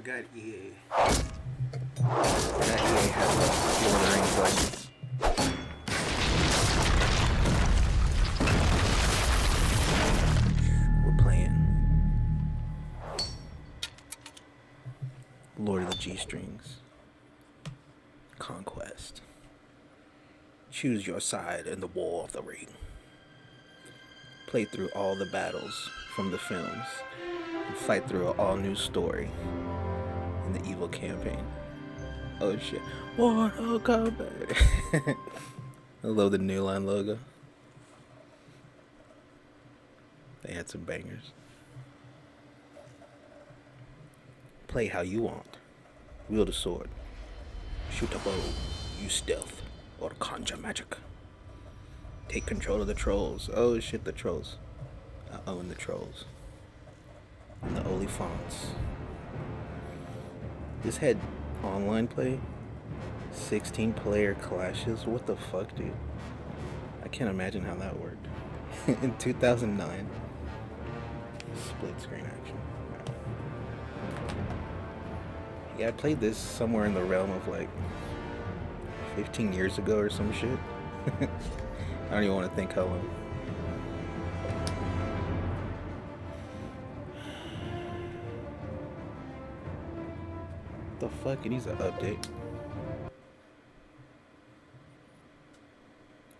forgot EA. Forgot EA has the Lord of the Rings license. We're playing Lord of the G-Strings. Conquest. Choose your side in the War of the Ring. Play through all the battles from the films and fight through an all-new story in the evil campaign. Oh shit. Mortal Kombat. I love the New Line logo. They had some bangers. Play how you want. Wield a sword. Shoot a bow. Use stealth. Or conjure magic. Take control of the trolls. Oh shit, the trolls. I own the trolls. And the Oliphants. This had online play. 16 player clashes. What the fuck, dude? I can't imagine how that worked. In 2009. Split screen action. Yeah, I played this somewhere in the realm of like 15 years ago or some shit. I don't even want to think how long. The fuck? It needs an update.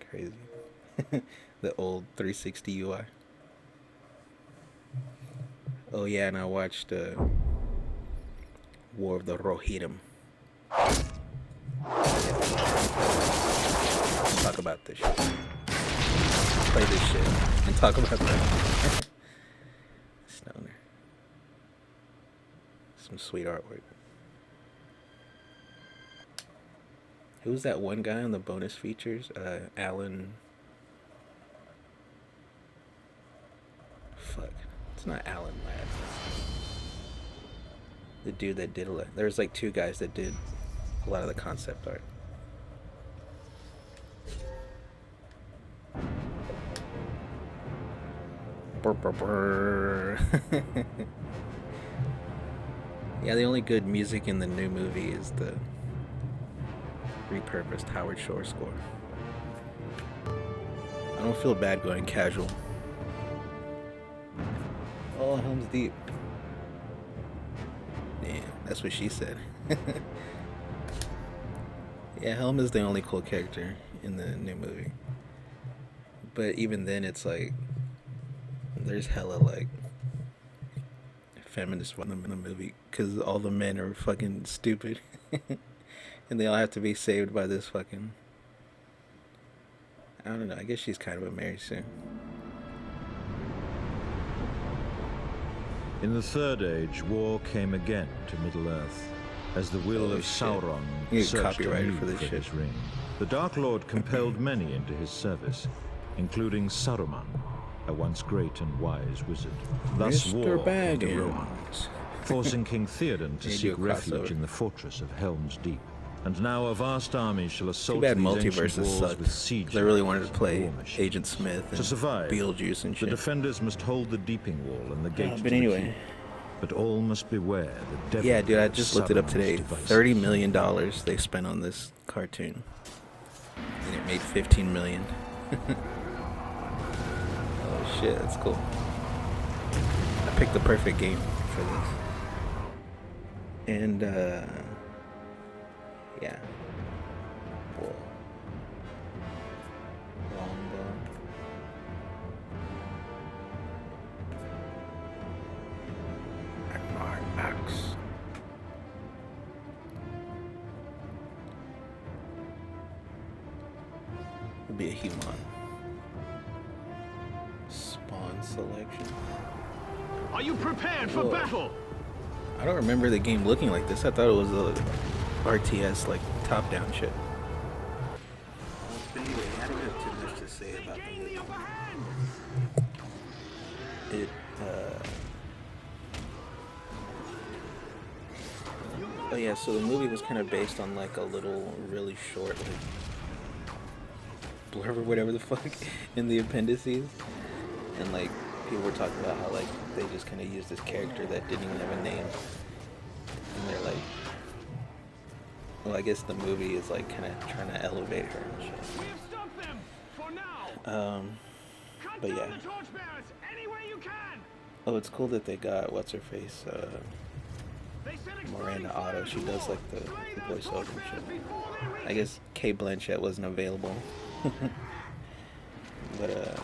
Crazy. The old 360 UI. Oh yeah, and I watched War of the Rohirrim. Talk about this shit. Play this shit and talk about that. Stoner. Some sweet artwork. Who's that one guy on the bonus features? Alan. Fuck. It's not Alan Ladd. The dude that did a lot. There's like two guys that did a lot of the concept art. Burr, burr, burr. Yeah, the only good music in the new movie is the repurposed Howard Shore score. I don't feel bad going casual. Oh, Helm's Deep. Yeah, that's what she said. Yeah, Helm is the only cool character in the new movie. But even then, it's like there's hella like feminist women in the movie because all the men are fucking stupid, and they all have to be saved by this fucking. I don't know. I guess she's kind of a Mary Sue. In the Third Age, war came again to Middle-earth, as the will of Sauron searched anew for his ring. The Dark Lord compelled many into his service, including Saruman, a once great and wise wizard. Thus war came to Rohan, forcing King Theoden to seek refuge in the fortress of Helm's Deep. And now a vast army shall assault these ancient walls with siege. I really wanted to play Agent Smith and to survive, Beetlejuice and shit. The defenders must hold the deeping wall and the gates but to anyway. the keep. But all must beware the devil. Yeah, dude, I just looked it up today. $30 million they spent on this cartoon, and it made $15 million. Oh shit, that's cool. I picked the perfect game for this. And yeah. Whoa. Longbow. Axe. Would be a human. Spawn selection. Are you prepared for battle? I don't remember the game looking like this. I thought it was a RTS, like top-down shit. But anyway, I don't have too much to say about the movie. It, oh yeah, so the movie was kind of based on like a little, really short, like, blurb or whatever the fuck in the appendices. And like, people were talking about how like they just kind of used this character that didn't even have a name. And and they're like, well, I guess the movie is like kind of trying to elevate her and shit. We have stopped them for now. Cut But down yeah. the torchbearers any way you can. Oh, it's cool that they got what's her face, They set Miranda exploding Otto. fire She to does war. like the Slay those voiceover and torchbearers shit. before they reach I guess Kate Blanchett wasn't available, but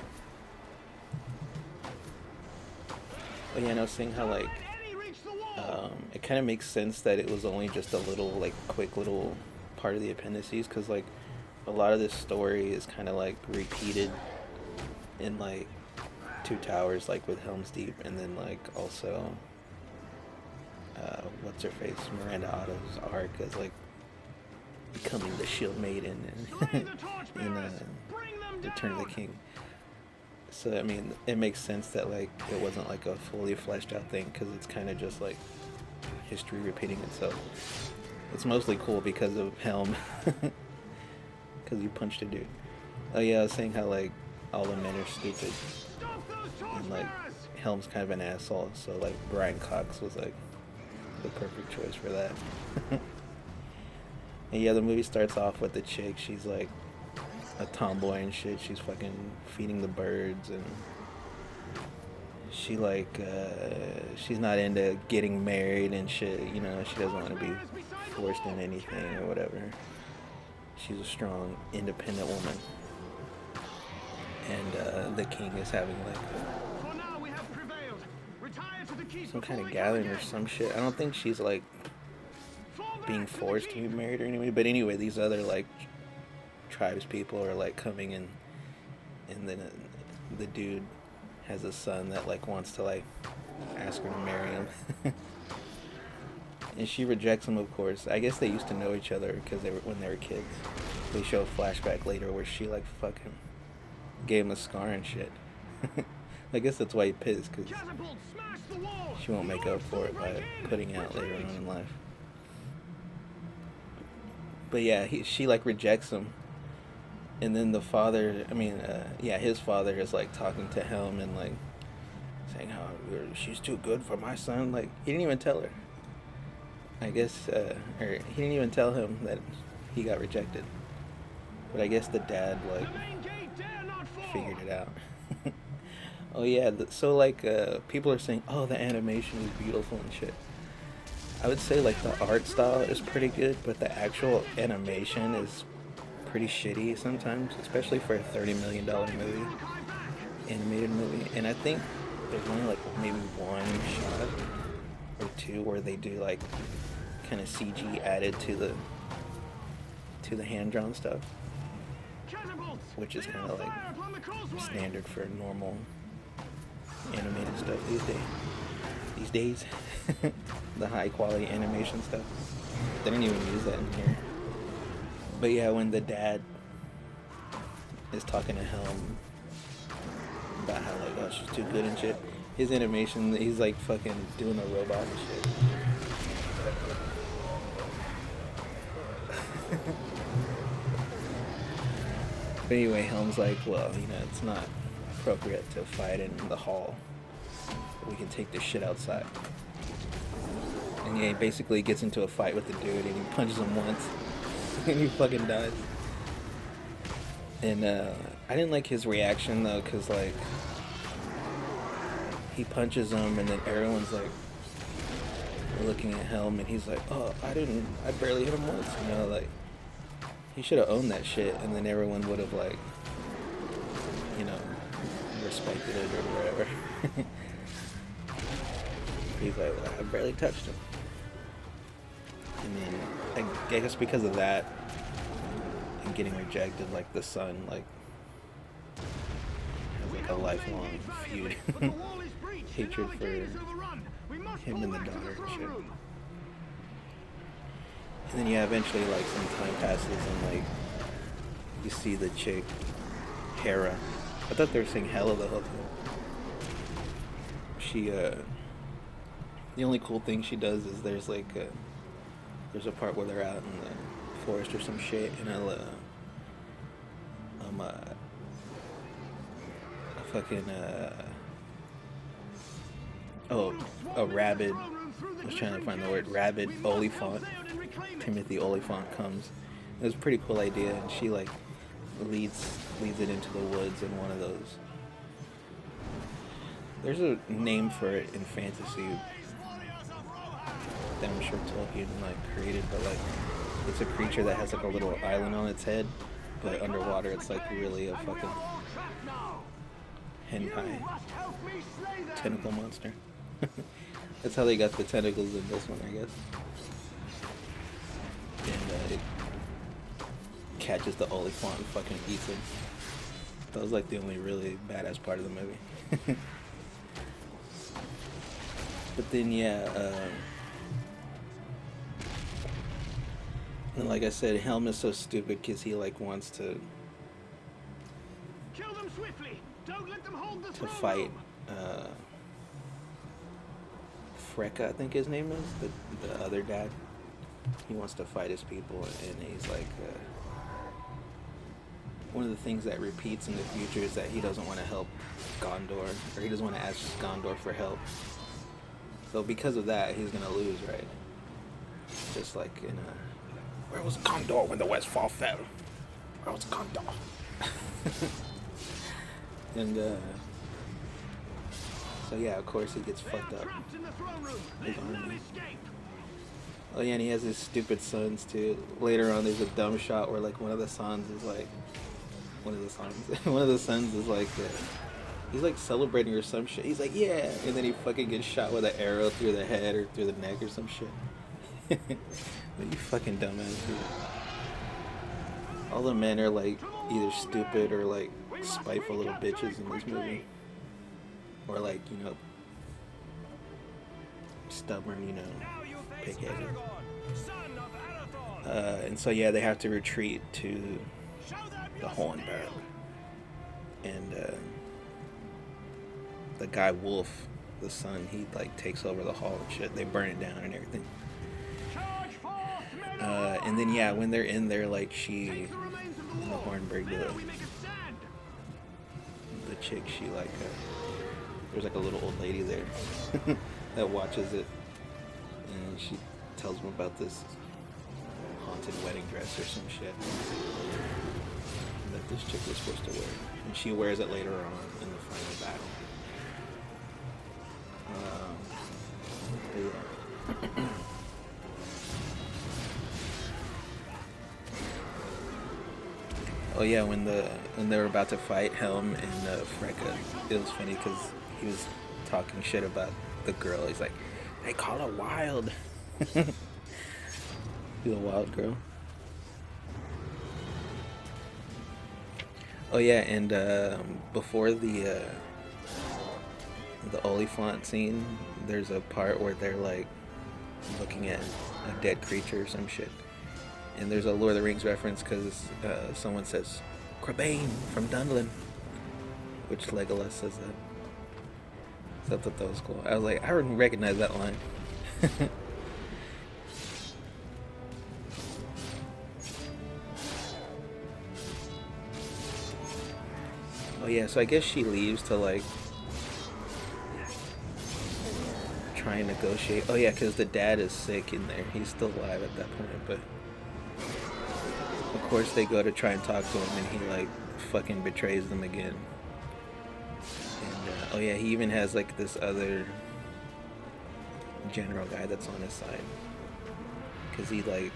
yeah, no, seeing how like any reach the wall. it kind of makes sense that it was only just a little like quick little part of the appendices, because like a lot of this story is kind of like repeated in like Two Towers, like with Helm's Deep, and then like also what's her face, Miranda Otto's arc as like becoming the Shield Maiden and in Return of the King. So I mean, it makes sense that like it wasn't like a fully fleshed out thing, because it's kind of just like history repeating itself. It's mostly cool because of Helm, because you punched a dude. Oh yeah, I was saying how like all the men are stupid, and like Helm's kind of an asshole. So like Brian Cox was like the perfect choice for that. And yeah, the movie starts off with the chick. She's like a tomboy and shit. She's fucking feeding the birds, and she like she's not into getting married and shit. You know, she doesn't want to be forced in anything or whatever. She's a strong, independent woman. And the king is having like For now we have prevailed. Retire to the keep some kind before of they come gathering or again. some shit. I don't think she's like Fall back being to the forced to keep. be married or anyway. But anyway, these other like tribes people are like coming in, and then the dude has a son that like wants to like ask her to marry him. And she rejects him, of course. I guess they used to know each other because when they were kids. They show a flashback later where she like fucking gave him a scar and shit. I guess that's why he pissed, because Catapult, smash the wall. she won't make up for it by Break in. putting out later Retreat. on in life. But yeah, she like rejects him, and then the father, his father is like talking to Helm and like saying how she's too good for my son. Like he didn't even tell her. I guess, or he didn't even tell him that he got rejected. But I guess the dad like The main gate dare not fall. figured it out. Oh yeah, so like people are saying, oh, the animation is beautiful and shit. I would say like the art style is pretty good, but the actual animation is pretty shitty sometimes, especially for a $30 million movie, animated movie. And I think there's only like maybe one shot or two where they do like kind of CG added to the hand-drawn stuff, Catapults. which is Lay kind down of like fire upon the causeway. standard for normal animated stuff these days. The high quality animation stuff, they don't even use that in here. But yeah, when the dad is talking to Helm about how like, oh, she's too good and shit, his animation, he's like fucking doing a robot and shit. But anyway, Helm's like, well, you know, it's not appropriate to fight in the hall. We can take this shit outside. And yeah, he basically gets into a fight with the dude, and he punches him once, and he fucking dies. And I didn't like his reaction though, cause like he punches him, and then everyone's like looking at Helm, and he's like, oh, I barely hit him once, you know, like he should have owned that shit, and then everyone would have like, you know, respected it or whatever. He's like, well, I barely touched him. And then I guess because of that and getting rejected, like the son like has like a lifelong feud, hatred for him and the daughter and shit. And then yeah, eventually like some time passes and like you see the chick Hera. I thought they were saying Hela the whole time. She the only cool thing she does is there's a part where they're out in the forest or some shit, and a rabid I was trying to find the word, rabid Oliphant. Timothy Oliphant comes. It was a pretty cool idea, and she like leads it into the woods in one of those. There's a name for it in fantasy that I'm sure Tolkien like created, but like it's a creature that has like a little island on its head, but underwater it's like really a fucking hentai tentacle monster. That's how they got the tentacles in this one, I guess. And it catches the Oliphant and fucking eats him. That was like the only really badass part of the movie. But then and like I said, Helm is so stupid because he like wants to Kill them swiftly. Don't let them hold the fight Freka, I think his name is, the other dad. He wants to fight his people, and he's like, one of the things that repeats in the future is that he doesn't want to help Gondor, or he doesn't want to ask Gondor for help. So because of that, he's gonna lose, right? Just like in where was Gondor when the Westfall fell? Where was Gondor? And so yeah, of course he gets fucked up. His army. Oh yeah, and he has his stupid sons too. Later on, there's a dumb shot where like one of the sons is like, one of the sons is like, he's like celebrating or some shit. He's like, yeah, and then he fucking gets shot with an arrow through the head or through the neck or some shit. You fucking dumbass dude. All the men are like either stupid or like spiteful little bitches in this movie. Or like, you know, stubborn, you know, pig-headed. And so yeah, they have to retreat to the Hornburg. And the guy Wolf, the son, he like takes over the hall and shit. They burn it down and everything. And then yeah, when they're in there, like in the Hornburg, the chick, she like there's like a little old lady there that watches it, and she tells them about this haunted wedding dress or some shit that this chick was supposed to wear, and she wears it later on in the final battle. Yeah. Oh yeah, when they were about to fight Helm and Freka, it was funny because he was talking shit about the girl. He's like, they call her wild. She's a wild girl. Oh yeah, and before the Oliphant scene, there's a part where they're like looking at a dead creature or some shit. And there's a Lord of the Rings reference because someone says, Crebain from Dunlin, which Legolas says that. So I thought that was cool. I was like, I didn't recognize that line. Oh yeah, so I guess she leaves to like try and negotiate. Oh yeah, because the dad is sick in there. He's still alive at that point, but of course they go to try and talk to him, and he like fucking betrays them again. And oh yeah, he even has like this other general guy that's on his side, because he like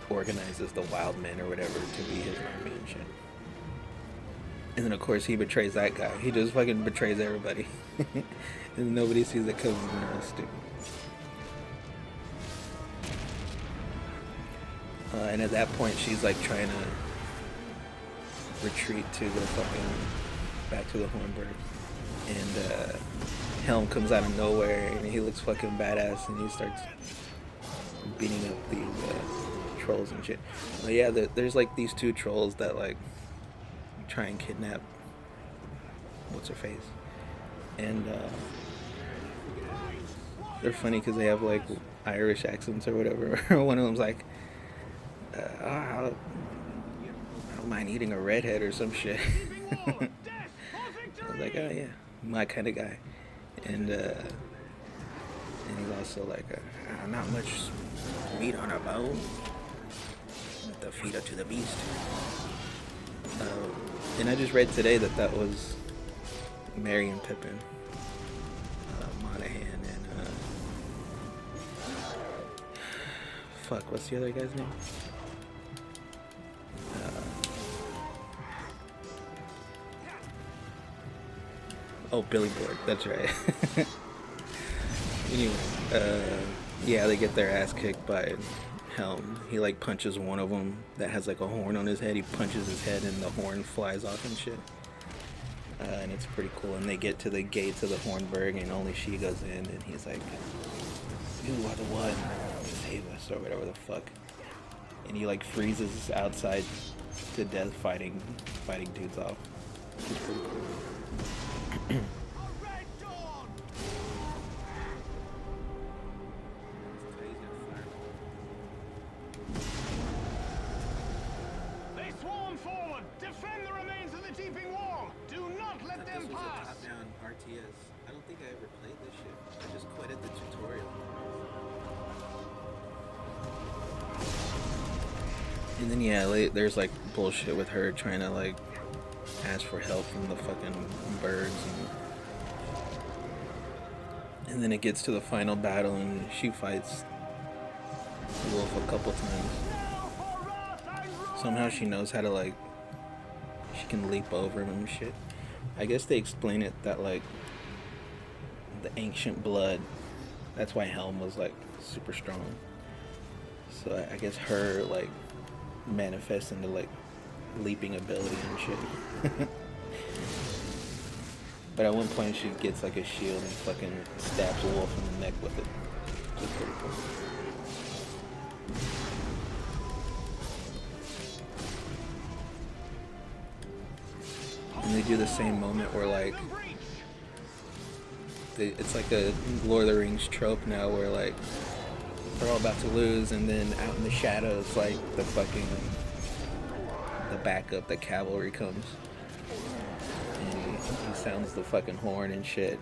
organizes the wild men or whatever to be his army and shit. And then of course he betrays that guy. He just fucking betrays everybody. And nobody sees it coming. It's stupid. And at that point she's like trying to retreat to the fucking back to the Hornburg. And Helm comes out of nowhere and he looks fucking badass, and he starts beating up these trolls and shit. But yeah, there's like these two trolls that like try and kidnap what's her face, and they're funny because they have like Irish accents or whatever. One of them's like, I don't mind eating a redhead or some shit. I was like, oh yeah, my kind of guy. And he's also like not much meat on our bone. The feet up to the beast. And I just read today that was Merry and Pippin, Monahan, and fuck, what's the other guy's name? Oh, Billy Board, that's right. Anyway, yeah, they get their ass kicked by Helm. He like punches one of them that has like a horn on his head. He punches his head and the horn flies off and shit. And it's pretty cool. And they get to the gates of the Hornburg and only she goes in and he's like, "You are the one, save us," or whatever the fuck. And he like freezes outside to death fighting dudes off. It's pretty cool. They swarm forward! Defend the remains of the deeping wall! Do not let them pass! Top-down RTS. I don't think I ever played this shit. I just quit at the tutorial. And then yeah, there's like bullshit with her trying to like ask for help from the fucking birds, and then it gets to the final battle and she fights the wolf a couple times. Somehow she knows how to like, she can leap over him and shit. I guess they explain it that like the ancient blood, that's why Helm was like super strong. So I guess her like manifests into like leaping ability and shit. But at one point she gets like a shield and fucking stabs a wolf in the neck with it. Which is pretty cool. And they do the same moment where like it's like a Lord of the Rings trope now where like they're all about to lose and then out in the shadows like the backup, the cavalry comes. And he sounds the fucking horn and shit.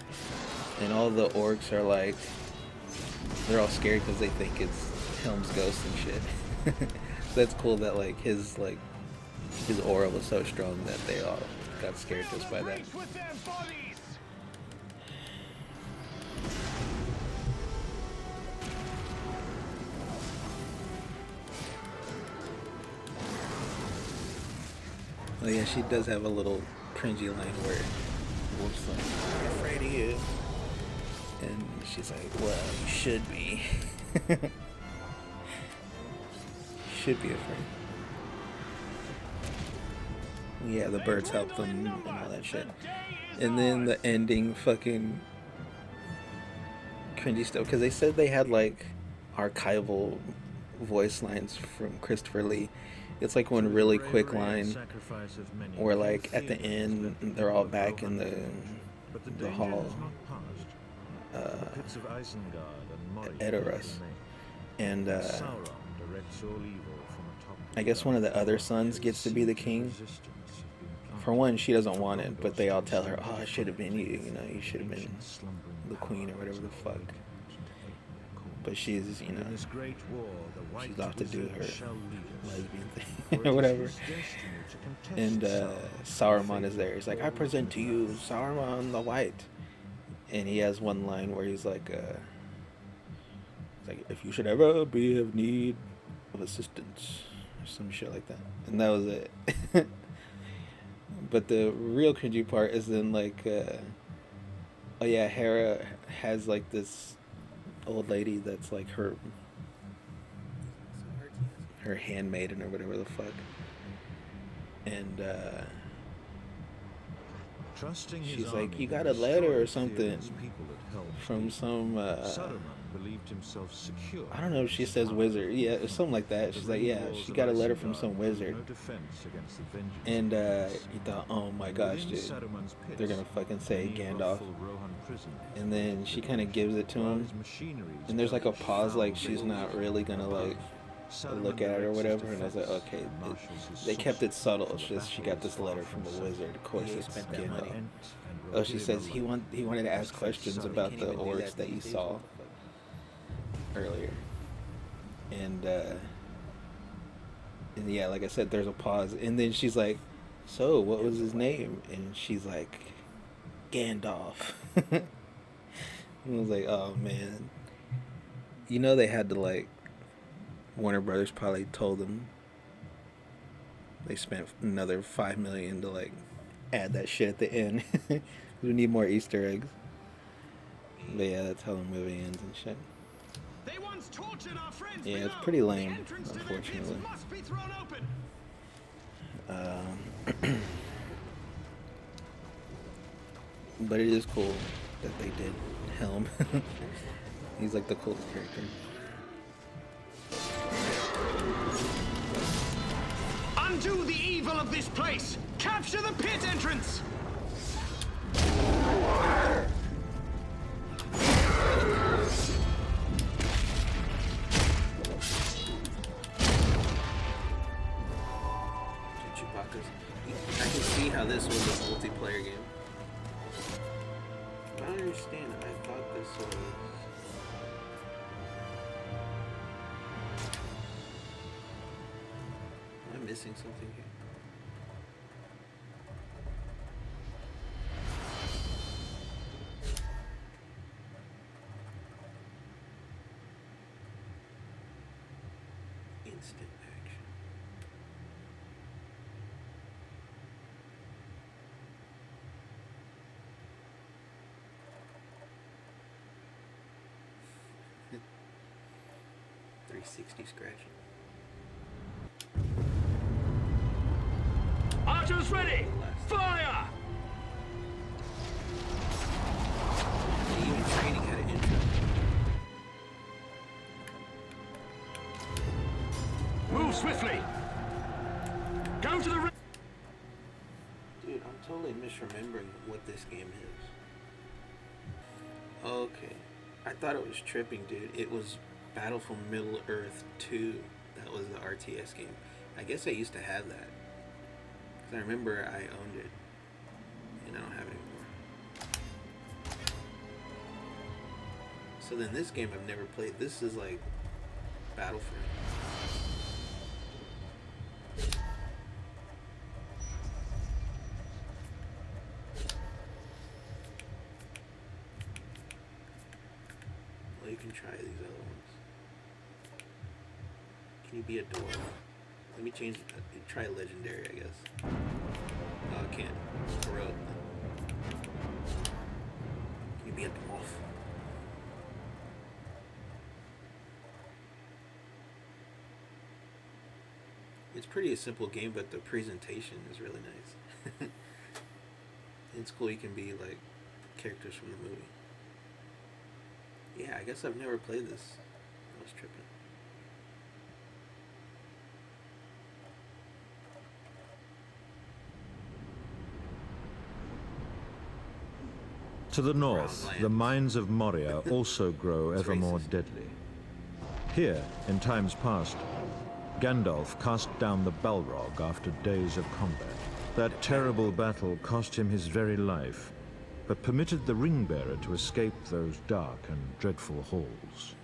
And all the orcs are like, they're all scared because they think it's Helm's ghost and shit. So that's cool that like his aura was so strong that they all got scared just by that. Oh yeah, she does have a little cringy line where Wolf's like, "I'm afraid of you," and she's like, "Well, you should be." You should be afraid. Yeah, the birds help them and all that shit. And then the ending fucking cringy stuff, because they said they had like archival voice lines from Christopher Lee. It's like one really quick line where like at the end they're all back in the hall Edoras, and I guess one of the other sons gets to be the king. For one, she doesn't want it, but they all tell her, "Oh, it should have been you, you know, you should have been the queen or whatever the fuck." But she's, you know, she's off to do her lesbian thing or whatever. And Saruman is there. He's like, "I present to you Saruman the White." And he has one line where he's like, "If you should ever be of need of assistance," or some shit like that. And that was it. But the real cringy part is then like, oh yeah, Hera has like this old lady that's like her handmaiden or whatever the fuck, and she's like, "You got a letter or something from some believed himself secure. I don't know if she says wizard, yeah, or something like that." She's like, "Yeah, she got a letter from some wizard," and you thought, "Oh my gosh, dude, they're gonna fucking say Gandalf." And then she kind of gives it to him, and there's like a pause, like she's not really gonna like look at it or whatever. And I was like, okay, they kept it subtle. It's just she got this letter from the wizard. Of course, it's Gandalf. Oh, she says he wanted to ask questions about the orcs that he saw. earlier, and yeah, like I said, there's a pause, and then she's like, "So, what was his name?" And she's like, "Gandalf." And I was like, "Oh man." You know they had to like Warner Brothers probably told them they spent another $5 million to like add that shit at the end. We need more Easter eggs. But yeah, that's how the movie ends and shit. They once tortured our friends Yeah, it's below. pretty lame, The entrance to their pits unfortunately. must be thrown open. But it is cool that they did Helm. He's like the coolest character. Undo the evil of this place. Capture the pit entrance. I can see how this was a multiplayer game. I don't understand. I thought this was... Am I missing something here? Instant action. .360 scratching. Archers ready. Fire! Even training had an intro. Move swiftly. Go to the... Dude, I'm totally misremembering what this game is. Okay. I thought it was tripping, dude. It was Battle for Middle Earth 2. That was the RTS game. I guess I used to have that. Because I remember I owned it. And I don't have it anymore. So then this game I've never played. This is like Battlefront. Well, you can try these other ones. Can you be a dwarf? Let me change it. Try legendary, I guess. Oh, I can't. Heroic. Can you be a dwarf? It's pretty a simple game, but the presentation is really nice. It's cool you can be like characters from the movie. Yeah, I guess I've never played this. I was tripping. To the north, the mines of Moria also grow ever more deadly. Here, in times past, Gandalf cast down the Balrog after days of combat. That terrible battle cost him his very life, but permitted the Ring-Bearer to escape those dark and dreadful halls.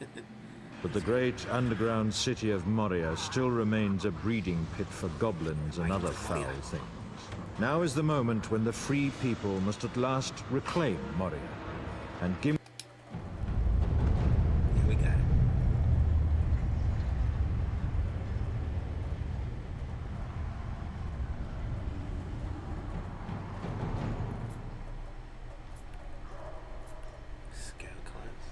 But the great underground city of Moria still remains a breeding pit for goblins and other foul things. Now is the moment when the free people must at last reclaim Moria and give... Yeah, we got it. Scout class.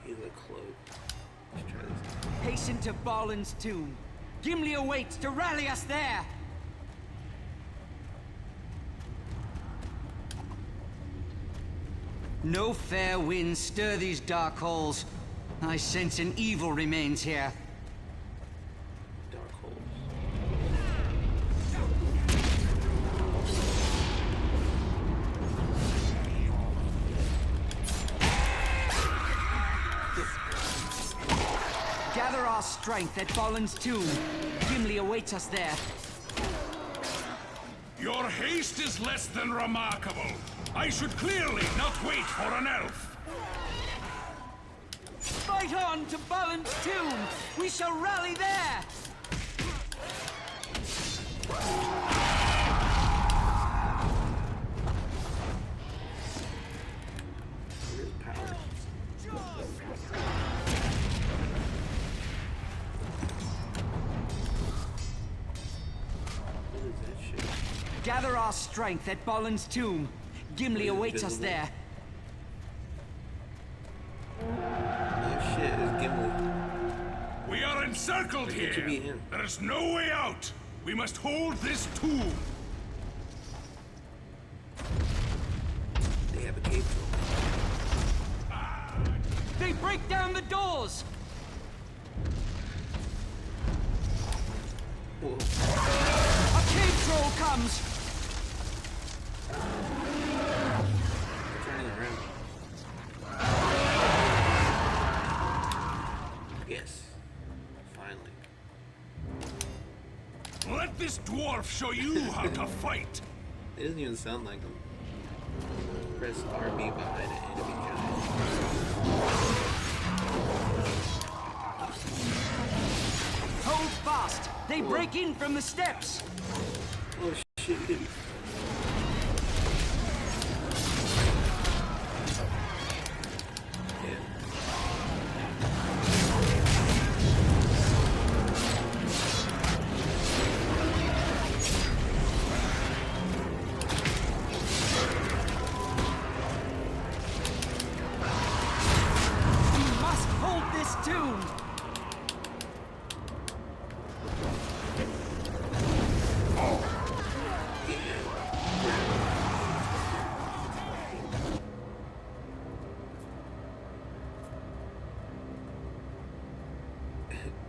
He's a cloak. Let's try this. Hasten to Balin's tomb. Gimli awaits to rally us there. No fair winds stir these dark halls. I sense an evil remains here. Dark holes. Gather our strength at Balin's tomb. Gimli awaits us there. Your haste is less than remarkable. I should clearly not wait for an elf. Fight on to Balin's tomb! We shall rally there! Gather our strength at Balin's tomb. Gimli awaits us there. Oh shit, it's Gimli. We are encircled here. There is no way out. We must hold this tomb. They have a cave troll. They break down the doors! Whoa. A cave troll comes! Turning around. Yes. Finally. Let this dwarf show you how to fight. It doesn't even sound like him. Press RB behind an enemy giant. Hold fast! They break in from the steps! Oh shit. We must hold this tomb!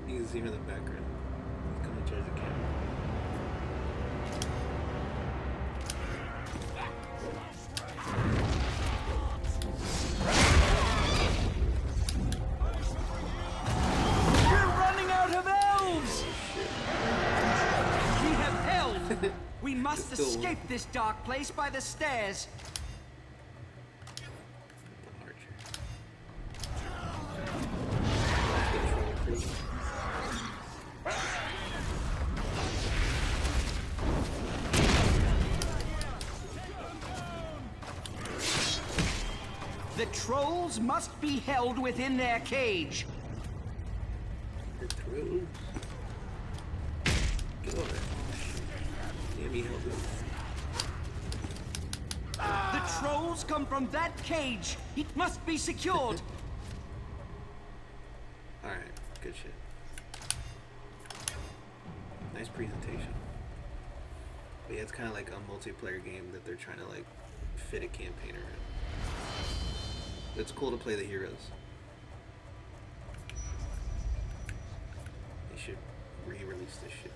You can see him in the background. He's coming towards the camera. We're running out of elves! We have held! We must Still escape this dark place by the stairs! The archer. The trolls must be held within their cage. The trolls. Get over there. Let me help you. The trolls come from that cage. It must be secured. Alright, good shit. Nice presentation. But yeah, it's kind of like a multiplayer game that they're trying to like fit a campaign around. It's cool to play the heroes. They should re-release this shit.